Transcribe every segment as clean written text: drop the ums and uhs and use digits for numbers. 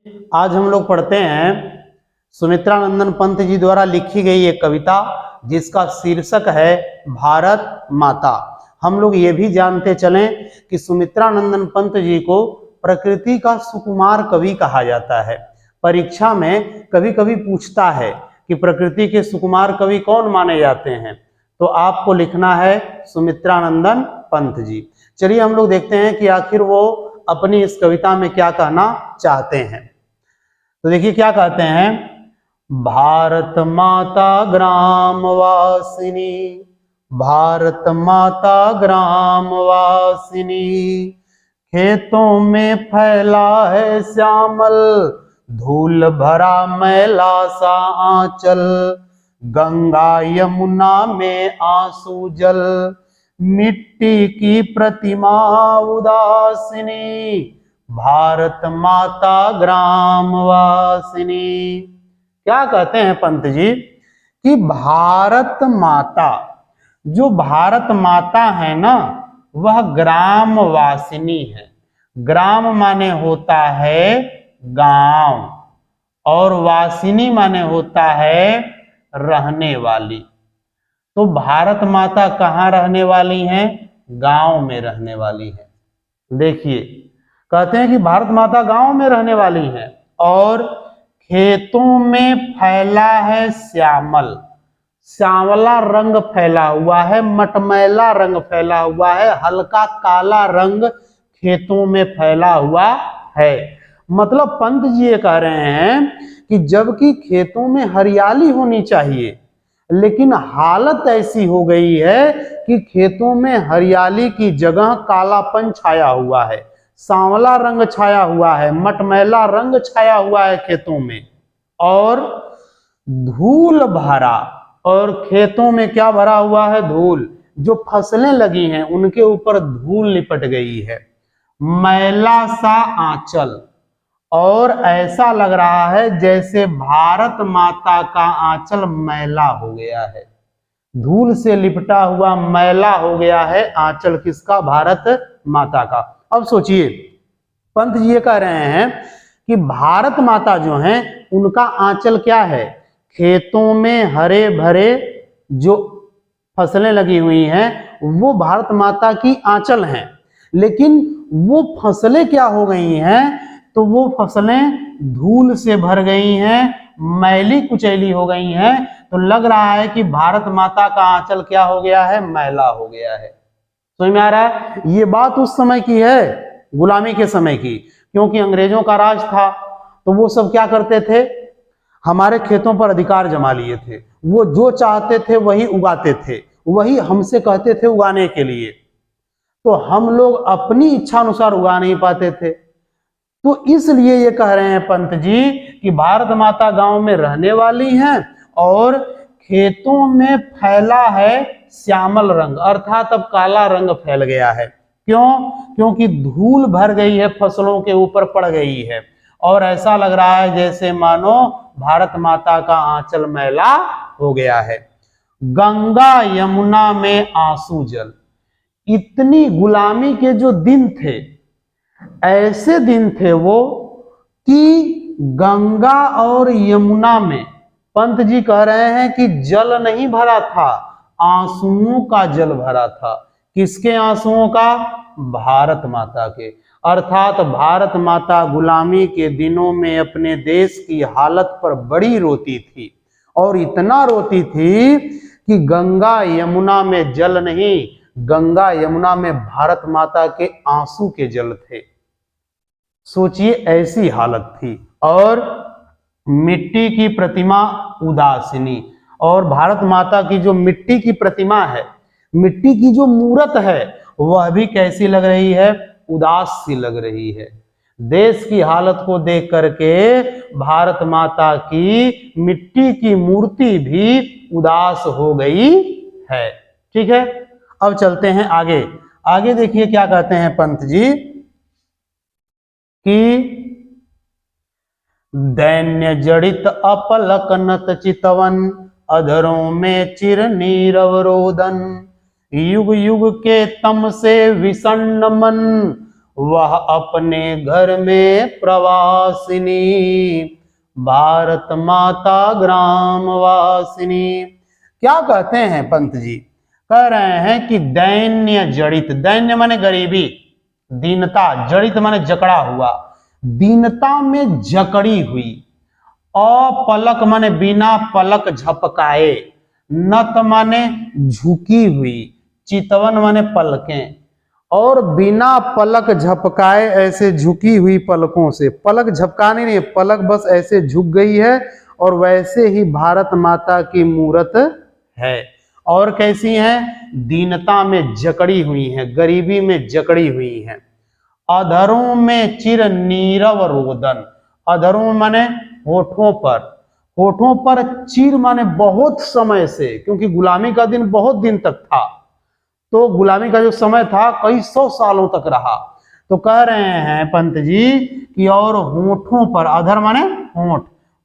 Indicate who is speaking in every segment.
Speaker 1: आज हम लोग पढ़ते हैं सुमित्रा नंदन पंत जी द्वारा लिखी गई एक कविता जिसका शीर्षक है भारत माता। हम लोग ये भी जानते चलें कि सुमित्रा नंदन पंत जी को प्रकृति का सुकुमार कवि कहा जाता है। परीक्षा में कभी कभी पूछता है कि प्रकृति के सुकुमार कवि कौन माने जाते हैं, तो आपको लिखना है सुमित्रा नंदन पंत जी। चलिए हम लोग देखते हैं कि आखिर वो अपनी इस कविता में क्या कहना चाहते हैं। तो देखिए क्या कहते हैं, भारत माता ग्राम वासिनी, भारत माता ग्राम वासिनी, खेतों में फैला है श्यामल धूल भरा मैला सा आंचल, गंगा यमुना में आंसू जल, मिट्टी की प्रतिमा उदासिनी, भारत माता ग्राम वासिनी। क्या कहते हैं पंत जी कि भारत माता, जो भारत माता है ना, वह ग्राम वासिनी है। ग्राम माने होता है गांव और वासिनी माने होता है रहने वाली। तो भारत माता कहाँ रहने वाली हैं? गांव में रहने वाली है। देखिए कहते हैं कि भारत माता गांव में रहने वाली है और खेतों में फैला है श्यामल, श्यामला रंग फैला हुआ है, मटमैला रंग फैला हुआ है, हल्का काला रंग खेतों में फैला हुआ है। मतलब पंत जी ये कह रहे हैं कि जबकि खेतों में हरियाली होनी चाहिए, लेकिन हालत ऐसी हो गई है कि खेतों में हरियाली की जगह कालापन छाया हुआ है, सांवला रंग छाया हुआ है, मटमैला रंग छाया हुआ है खेतों में, और धूल भरा, और खेतों में क्या भरा हुआ है? धूल। जो फसलें लगी हैं उनके ऊपर धूल लिपट गई है, मैला सा आंचल, और ऐसा लग रहा है जैसे भारत माता का आंचल मैला हो गया है, धूल से लिपटा हुआ मैला हो गया है आंचल। किसका? भारत माता का। अब सोचिए पंत जी ये कह रहे हैं कि भारत माता जो हैं उनका आंचल क्या है? खेतों में हरे भरे जो फसलें लगी हुई हैं वो भारत माता की आंचल हैं, लेकिन वो फसलें क्या हो गई हैं? तो वो फसलें धूल से भर गई हैं, मैली कुचैली हो गई हैं। तो लग रहा है कि भारत माता का आंचल क्या हो गया है? मैला हो गया है। समझ में आ रहा है? ये बात उस समय की है, गुलामी के समय की, क्योंकि अंग्रेजों का राज था। तो वो सब क्या करते थे? हमारे खेतों पर अधिकार जमा लिए थे। वो जो चाहते थे वही उगाते थे, वही हमसे कहते थे उगाने के लिए। तो हम लोग अपनी इच्छा अनुसार उगा नहीं पाते थे। तो इसलिए ये कह रहे हैं पंत जी कि भारत माता गांव में रहने वाली हैं और खेतों में फैला है श्यामल रंग, अर्थात अब काला रंग फैल गया है। क्यों? क्योंकि धूल भर गई है, फसलों के ऊपर पड़ गई है, और ऐसा लग रहा है जैसे मानो भारत माता का आंचल मैला हो गया है। गंगा यमुना में आंसू जल। इतनी गुलामी के जो दिन थे, ऐसे दिन थे वो कि गंगा और यमुना में पंत जी कह रहे हैं कि जल नहीं भरा था, आंसुओं का जल भरा था। किसके आंसुओं का? भारत माता के। अर्थात भारत माता गुलामी के दिनों में अपने देश की हालत पर बड़ी रोती थी, और इतना रोती थी कि गंगा यमुना में जल नहीं, गंगा यमुना में भारत माता के आंसू के जल थे। सोचिए ऐसी हालत थी। और मिट्टी की प्रतिमा उदासिनी, और भारत माता की जो मिट्टी की प्रतिमा है, मिट्टी की जो मूर्त है, वह भी कैसी लग रही है? उदास सी लग रही है। देश की हालत को देख करके भारत माता की मिट्टी की मूर्ति भी उदास हो गई है। ठीक है, अब चलते हैं आगे। आगे देखिए क्या कहते हैं पंत जी कि दैन्य जड़ित अपलक नत चितवन, अधरों में चिर नीरव रोदन, युग युग के तम से विषण्ण मन, वह अपने घर में प्रवासिनी, भारत माता ग्रामवासिनी। क्या कहते हैं पंत जी? कह रहे हैं कि दैन्य जड़ित, दैन्य माने गरीबी, दीनता, जड़ित माने जकड़ा हुआ, दीनता में जकड़ी हुई, अपलक माने बिना पलक झपकाए, नत माने झुकी हुई, चितवन माने पलकें, और बिना पलक झपकाए ऐसे झुकी हुई पलकों से, पलक झपकानी नहीं, पलक बस ऐसे झुक गई है, और वैसे ही भारत माता की मूरत है। और कैसी हैं? दीनता में जकड़ी हुई हैं, गरीबी में जकड़ी हुई हैं। अधरों में चिर नीरव रोदन, अधरों माने होठों पर, होठों पर चिर माने बहुत समय से, क्योंकि गुलामी का दिन बहुत दिन तक था, तो गुलामी का जो समय था कई सौ सालों तक रहा। तो कह रहे हैं पंत जी कि और होठों पर, अधर माने होठ,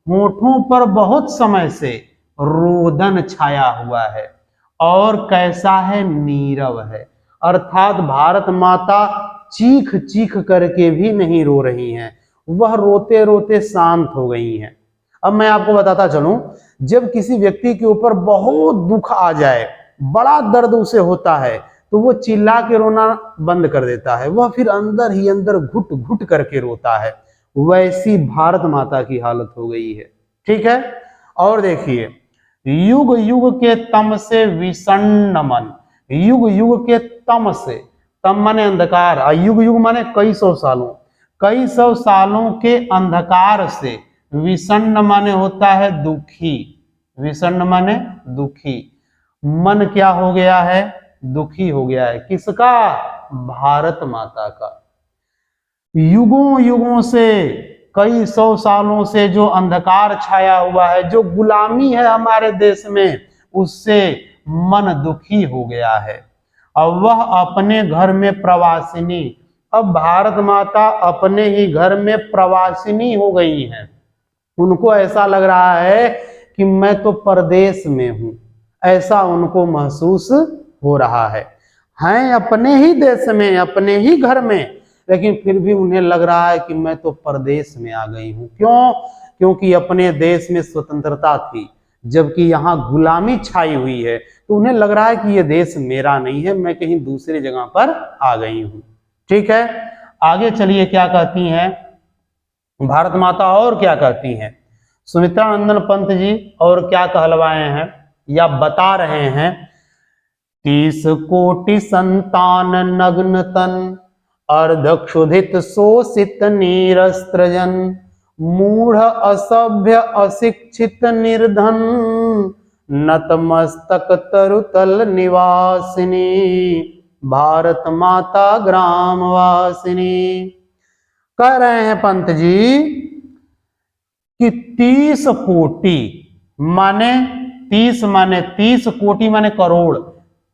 Speaker 1: होठों पर बहुत समय से रोदन छाया हुआ है, और कैसा है? नीरव है, अर्थात भारत माता चीख चीख करके भी नहीं रो रही हैं, वह रोते रोते शांत हो गई हैं। अब मैं आपको बताता चलूं, जब किसी व्यक्ति के ऊपर बहुत दुख आ जाए, बड़ा दर्द उसे होता है, तो वो चिल्ला के रोना बंद कर देता है, वह फिर अंदर ही अंदर घुट घुट करके रोता है। वैसी भारत माता की हालत हो गई है। ठीक है, और देखिए, युग युग के तम से विषण्ण मन, युग युग के तम से, तम माने अंधकार, और युग युग माने कई सौ सालों, कई सौ सालों के अंधकार से, विषण्ण माने होता है दुखी, विषण्ण माने दुखी, मन क्या हो गया है? दुखी हो गया है। किसका? भारत माता का। युगों युगों से, कई सौ सालों से जो अंधकार छाया हुआ है, जो गुलामी है हमारे देश में, उससे मन दुखी हो गया है। अब वह अपने घर में प्रवासिनी, अब भारत माता अपने ही घर में प्रवासिनी हो गई हैं। उनको ऐसा लग रहा है कि मैं तो परदेश में हूं, ऐसा उनको महसूस हो रहा है। हैं अपने ही देश में, अपने ही घर में, लेकिन फिर भी उन्हें लग रहा है कि मैं तो परदेश में आ गई हूं। क्यों? क्योंकि अपने देश में स्वतंत्रता थी, जबकि यहाँ गुलामी छाई हुई है, तो उन्हें लग रहा है कि यह देश मेरा नहीं है, मैं कहीं दूसरी जगह पर आ गई हूं। ठीक है, आगे चलिए क्या कहती हैं भारत माता, और क्या कहती हैं सुमित्रा नंदन पंत जी, और क्या कहलवाए हैं या बता रहे हैं। 30 कोटि संतान नग्न तन, अर्धक्षुधित शोषित निरस्त्रजन, मूढ़ असभ्य अशिक्षित निर्धन, नतमस्तक तरुतल निवासिनी, भारत माता ग्रामवासिनी। कह रहे हैं पंत जी कि 30 कोटि माने 30 माने 30 कोटि माने करोड़,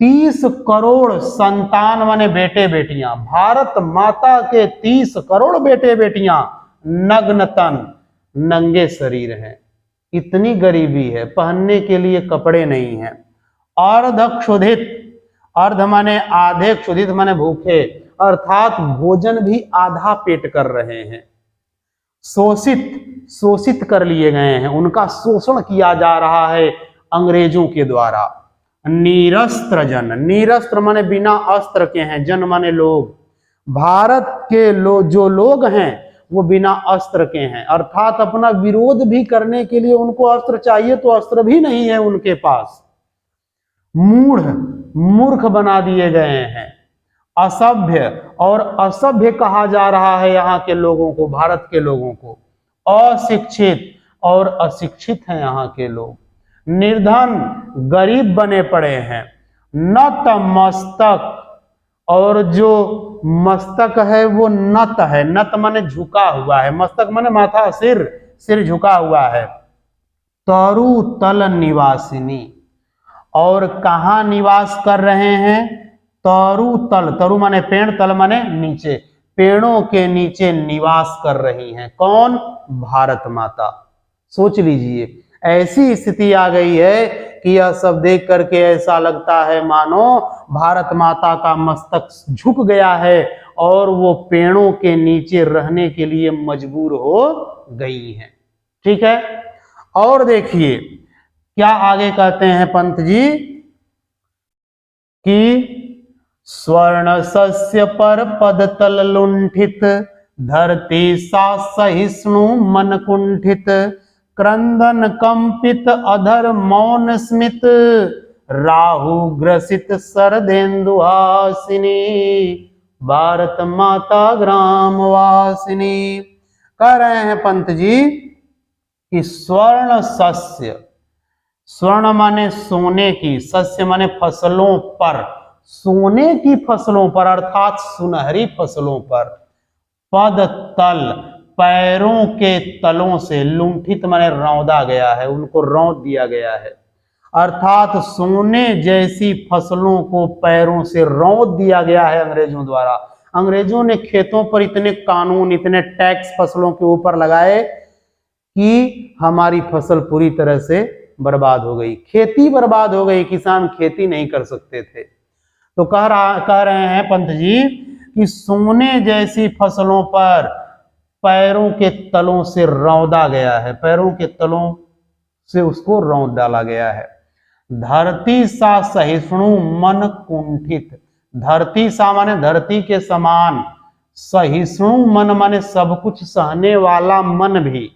Speaker 1: 30 करोड़ संतान माने बेटे बेटियां, भारत माता के 30 करोड़ बेटे बेटियां नग्न तन, नंगे शरीर हैं। इतनी गरीबी है, पहनने के लिए कपड़े नहीं हैं। अर्धक्षुधित, अर्ध माने आधे, क्षुधित माने भूखे, अर्थात भोजन भी आधा पेट कर रहे हैं। शोषित, शोषित कर लिए गए हैं, उनका शोषण किया जा रहा है अंग्रेजों के द्वारा। निरस्त्र जन, निरस्त्र माने बिना अस्त्र के हैं, जन माने लोग, भारत के जो लोग हैं वो बिना अस्त्र के हैं, अर्थात अपना विरोध भी करने के लिए उनको अस्त्र चाहिए, तो अस्त्र भी नहीं है उनके पास। मूढ़, मूर्ख बना दिए गए हैं। असभ्य, और असभ्य कहा जा रहा है यहाँ के लोगों को, भारत के लोगों को। अशिक्षित, और अशिक्षित हैं यहाँ के लोग। निर्धन, गरीब बने पड़े हैं। नतमस्तक, और जो मस्तक है वो नत है, नत माने झुका हुआ है, मस्तक माने माथा, सिर, सिर झुका हुआ है। तरु तल निवासिनी, और कहाँ निवास कर रहे हैं? तरु तल, तरु माने पेड़, तल माने नीचे, पेड़ों के नीचे निवास कर रही हैं। कौन? भारत माता। सोच लीजिए, ऐसी स्थिति आ गई है कि यह सब देख करके ऐसा लगता है मानो भारत माता का मस्तक झुक गया है और वो पेड़ों के नीचे रहने के लिए मजबूर हो गई हैं। ठीक है, और देखिए क्या आगे कहते हैं पंत जी कि स्वर्ण सस्य पर पद तल लुंठित, धरती सा सहिष्णु मन कुंठित, क्रंदन कंपित अधर मौन स्मित, राहु ग्रसित शरदेन्दु हासिनी, भारत माता ग्राम वासिनी। कह रहे हैं पंत जी कि स्वर्ण सस्य, स्वर्ण माने सोने की, सस्य माने फसलों पर, सोने की फसलों पर अर्थात सुनहरी फसलों पर, पद तल पैरों के तलों से, लुंठित माने रौंदा गया है, उनको रौंद दिया गया है, अर्थात सोने जैसी फसलों को पैरों से रौंद दिया गया है अंग्रेजों द्वारा। अंग्रेजों ने खेतों पर इतने कानून, इतने टैक्स फसलों के ऊपर लगाए कि हमारी फसल पूरी तरह से बर्बाद हो गई, खेती बर्बाद हो गई, किसान खेती नहीं कर सकते थे। तो कह रहे हैं पंत जी कि सोने जैसी फसलों पर पैरों के तलों से रौंदा गया है, पैरों के तलों से उसको रौंद डाला गया है। धरती सा सहिष्णु मन कुंठित, धरती सा माने धरती के समान, सहिष्णु मन माने सब कुछ सहने वाला मन भी,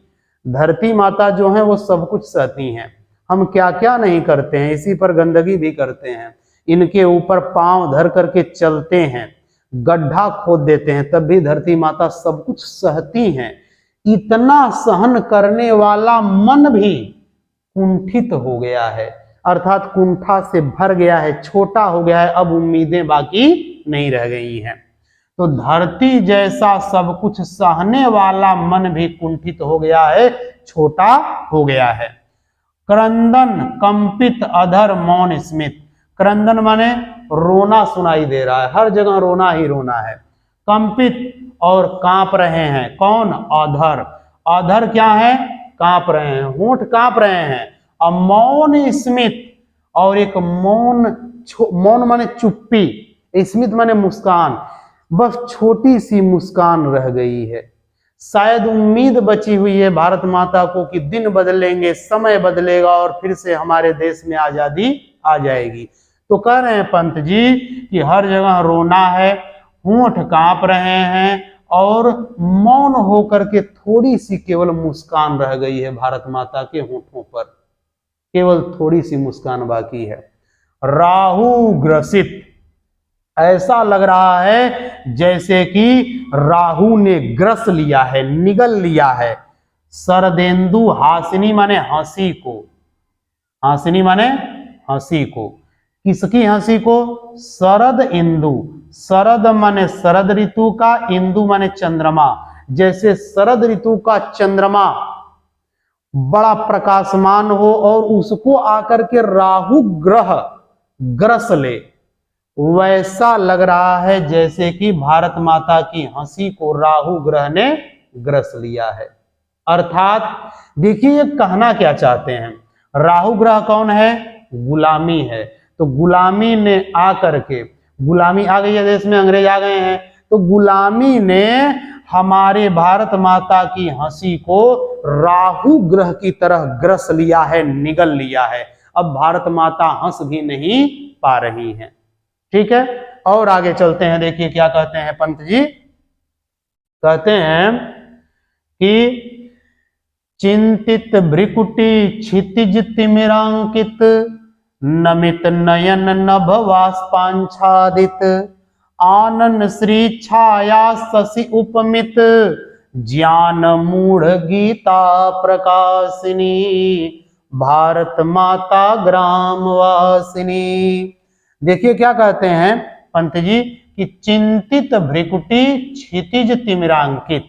Speaker 1: धरती माता जो है वो सब कुछ सहती हैं। हम क्या क्या नहीं करते हैं, इसी पर गंदगी भी करते हैं, इनके ऊपर पांव धर करके चलते हैं, गड्ढा खोद देते हैं, तब भी धरती माता सब कुछ सहती हैं। इतना सहन करने वाला मन भी कुंठित हो गया है, अर्थात कुंठा से भर गया है, छोटा हो गया है, अब उम्मीदें बाकी नहीं रह गई हैं। तो धरती जैसा सब कुछ सहने वाला मन भी कुंठित हो गया है, छोटा हो गया है। क्रंदन कंपित अधर मौन स्मित, क्रंदन माने रोना सुनाई दे रहा है, हर जगह रोना ही रोना है। कंपित और कांप रहे हैं, कौन? अधर, अधर क्या है? कांप रहे हैं, होंठ कांप रहे हैं। और मौन स्मित, और एक मौन, मौन माने चुप्पी, स्मित माने मुस्कान, बस छोटी सी मुस्कान रह गई है। शायद उम्मीद बची हुई है भारत माता को कि दिन बदलेंगे, समय बदलेगा और फिर से हमारे देश में आजादी आ जाएगी। तो कह रहे हैं पंत जी कि हर जगह रोना है, होंठ कांप रहे हैं और मौन होकर के थोड़ी सी केवल मुस्कान रह गई है भारत माता के होंठों पर, केवल थोड़ी सी मुस्कान बाकी है। राहु ग्रसित, ऐसा लग रहा है जैसे कि राहु ने ग्रस लिया है, निगल लिया है। शरदेन्दु हासिनी माने हंसी को, हासिनी माने हंसी को, किसकी हंसी को? शरद इंदु, शरद माने शरद ऋतु का, इंदु माने चंद्रमा, जैसे शरद ऋतु का चंद्रमा बड़ा प्रकाशमान हो और उसको आकर के राहु ग्रह ग्रस ले, वैसा लग रहा है जैसे कि भारत माता की हंसी को राहु ग्रह ने ग्रस लिया है। अर्थात देखिए कहना क्या चाहते हैं, राहु ग्रह कौन है? गुलामी है। तो गुलामी ने आकर के, गुलामी आ गई है देश में, अंग्रेज आ गए हैं, तो गुलामी ने हमारे भारत माता की हंसी को राहु ग्रह की तरह ग्रस लिया है, निगल लिया है। अब भारत माता हंस भी नहीं पा रही हैं। ठीक है, और आगे चलते हैं, देखिए क्या कहते हैं पंत जी। कहते हैं कि चिंतित भ्रिकुटी क्षितिज तिमिरांकित, नमित नयन नभ वाष्पांछादित, आनन श्री छाया शशि उपमित, ज्ञान मूढ़ गीता प्रकाशिनी, भारत माता ग्राम वासिनी। देखिए क्या कहते हैं पंत जी कि चिंतित भ्रिकुटी क्षितिज तिमिरांकित,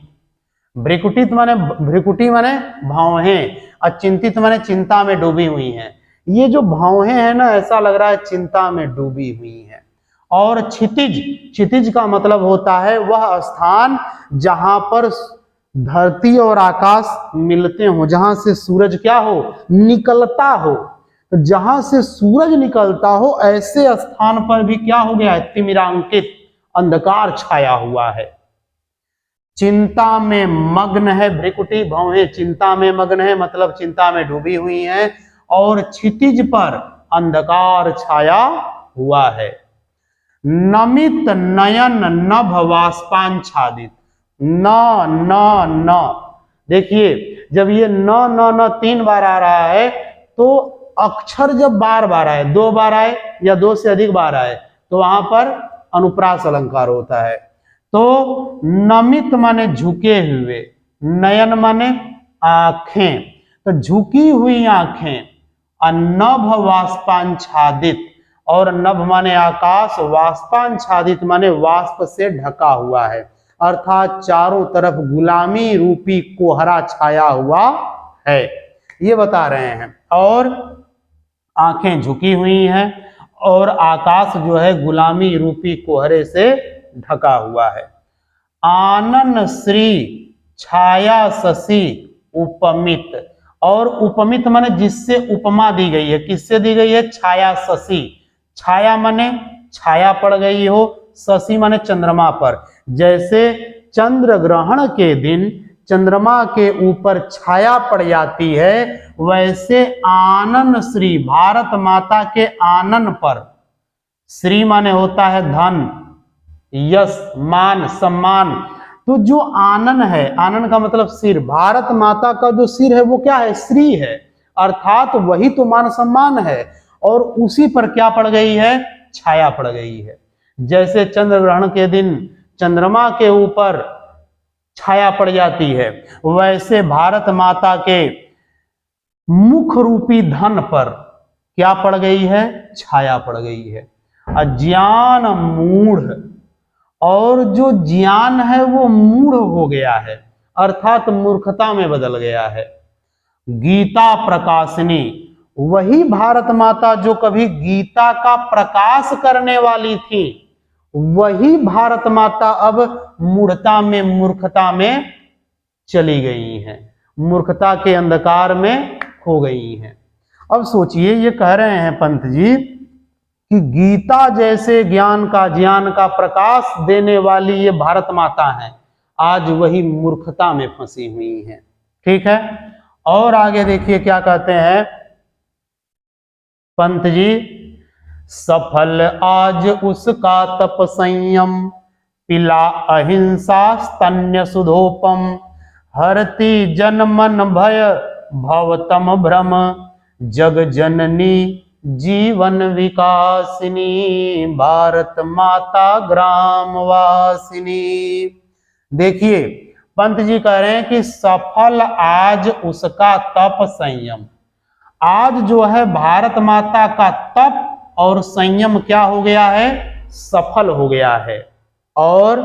Speaker 1: भ्रिकुटित माने, भ्रिकुटी माने भावें, और चिंतित माने चिंता में डूबी हुई हैं। ये जो भावें हैं ना, ऐसा लग रहा है चिंता में डूबी हुई हैं। और क्षितिज, क्षितिज का मतलब होता है वह स्थान जहां पर धरती और आकाश मिलते हो, जहां से सूरज क्या हो? निकलता हो। तो जहां से सूरज निकलता हो ऐसे स्थान पर भी क्या हो गया है? तिमिरांकित, अंधकार छाया हुआ है। चिंता में मग्न है, भ्रिकुटी भौहें चिंता में मग्न है मतलब चिंता में डूबी हुई हैं, और क्षितिज पर अंधकार छाया हुआ है। नमित नयन नभ वाष्पांछादित, न न न, देखिए जब ये न 3 बार आ रहा है तो अक्षर जब बार बार आए, 2 बार आए या 2 से अधिक बार आए तो वहां पर अनुप्रास अलंकार होता है। तो नमित माने झुके हुए, नयन माने आंखें, तो झुकी हुई आंखें, नभ वाष्पांछादित, और नभ माने आकाश, वाष्पांछादित माने वाष्प से ढका हुआ है, अर्थात चारों तरफ गुलामी रूपी कोहरा छाया हुआ है, ये बता रहे हैं। और आंखें झुकी हुई हैं और आकाश जो है गुलामी रूपी कोहरे से ढका हुआ है। आनन श्री छाया शशि उपमित, और उपमित माने जिससे उपमा दी गई है, किससे दी गई है? छाया शशि, छाया माने छाया पड़ गई हो, शशि माने चंद्रमा पर, जैसे चंद्र ग्रहण के दिन चंद्रमा के ऊपर छाया पड़ जाती है, वैसे आनन श्री भारत माता के आनन पर, श्री माने होता है धन, यश, मान, सम्मान, तो जो आनन है, आनन का मतलब सिर, भारत माता का जो सिर है वो क्या है? श्री है, अर्थात वही तो मान सम्मान है, और उसी पर क्या पड़ गई है? छाया पड़ गई है। जैसे चंद्र ग्रहण के दिन चंद्रमा के ऊपर छाया पड़ जाती है, वैसे भारत माता के मुख रूपी धन पर क्या पड़ गई है? छाया पड़ गई है। अज्ञान मूढ़, और जो ज्ञान है वो मूढ़ हो गया है, अर्थात मूर्खता में बदल गया है। गीता प्रकाशिनी, वही भारत माता जो कभी गीता का प्रकाश करने वाली थी, वही भारत माता अब मूढ़ता में, मूर्खता में चली गई हैं, मूर्खता के अंधकार में खो गई हैं। अब सोचिए, ये कह रहे हैं पंत जी कि गीता जैसे ज्ञान का प्रकाश देने वाली ये भारत माता है, आज वही मूर्खता में फंसी हुई हैं। ठीक है, और आगे देखिए क्या कहते हैं पंत जी, सफल आज उसका तप संयम, पिला अहिंसा स्तन्य सुधोपम, हरति जन मन भय भवतम भ्रम, जग जननी जीवन विकासिनी, भारत माता ग्राम वासिनी। देखिए पंत जी कह रहे हैं कि सफल आज उसका तप संयम, आज जो है भारत माता का तप और संयम क्या हो गया है? सफल हो गया है। और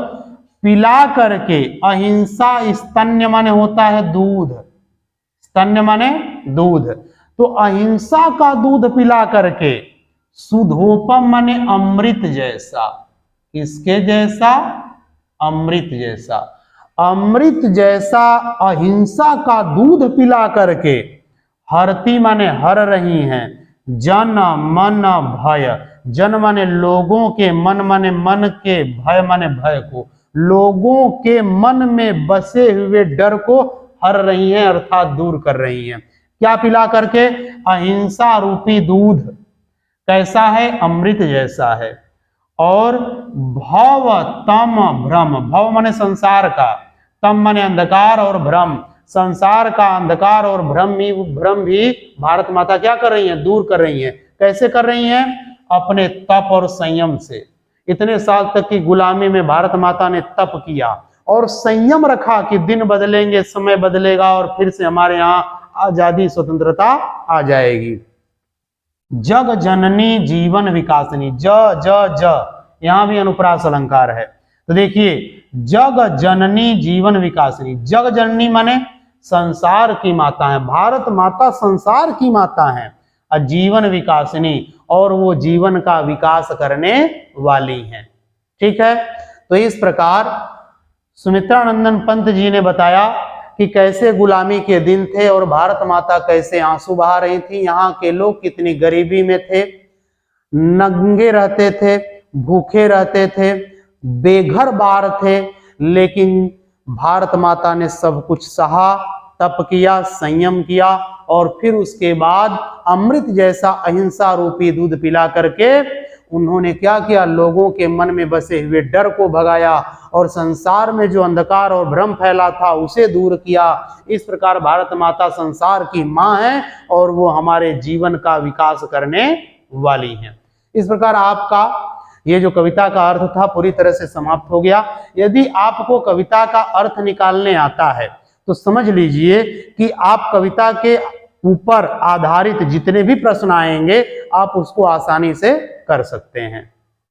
Speaker 1: पिला करके, अहिंसा, स्तन्य माने होता है दूध, स्तन्य माने दूध, तो अहिंसा का दूध पिला करके, सुधोपम माने अमृत जैसा, किसके जैसा? अमृत जैसा, अमृत जैसा अहिंसा का दूध पिला करके, हरती माने हर रही हैं, जन मन भय, जन माने लोगों के, मन माने मन के, भय माने भय को, लोगों के मन में बसे हुए डर को हर रही हैं, अर्थात दूर कर रही हैं। क्या पिला करके? अहिंसा रूपी दूध, कैसा है? अमृत जैसा है। और भव तम भ्रम, भव माने संसार का, तम माने अंधकार, और भ्रम, संसार का अंधकार और भ्रम भी भारत माता क्या कर रही हैं? दूर कर रही हैं। कैसे कर रही हैं? अपने तप और संयम से। इतने साल तक की गुलामी में भारत माता ने तप किया और संयम रखा कि दिन बदलेंगे, समय बदलेगा और फिर से हमारे यहाँ आजादी, स्वतंत्रता आ जाएगी। जग जननी जीवन विकासिनी, ज ज ज, यहां भी अनुप्रास अलंकार है। तो देखिए, जग जननी जीवन विकासिनी, जग जननी माने संसार की माता है, भारत माता संसार की माता है, और जीवन विकासिनी, और वो जीवन का विकास करने वाली हैं। ठीक है, तो इस प्रकार सुमित्रा नंदन पंत जी ने बताया कि कैसे गुलामी के दिन थे और भारत माता कैसे आंसू बहा रही थी, यहाँ के लोग कितनी गरीबी में थे, नंगे रहते थे, भूखे रहते थे, बेघर बार थे, लेकिन भारत माता ने सब कुछ सहा, तप किया, संयम किया और फिर उसके बाद अमृत जैसा अहिंसा रूपी दूध पिला करके उन्होंने क्या किया, लोगों के मन में बसे हुए डर को भगाया और संसार में जो अंधकार और भ्रम फैला था उसे दूर किया। इस प्रकार भारत माता संसार की मां है और वो हमारे जीवन का विकास करने वाली है। इस प्रकार आपका ये जो कविता का अर्थ था पूरी तरह से समाप्त हो गया। यदि आपको कविता का अर्थ निकालने आता है तो समझ लीजिए कि आप कविता के ऊपर आधारित जितने भी प्रश्न आएंगे आप उसको आसानी से कर सकते हैं।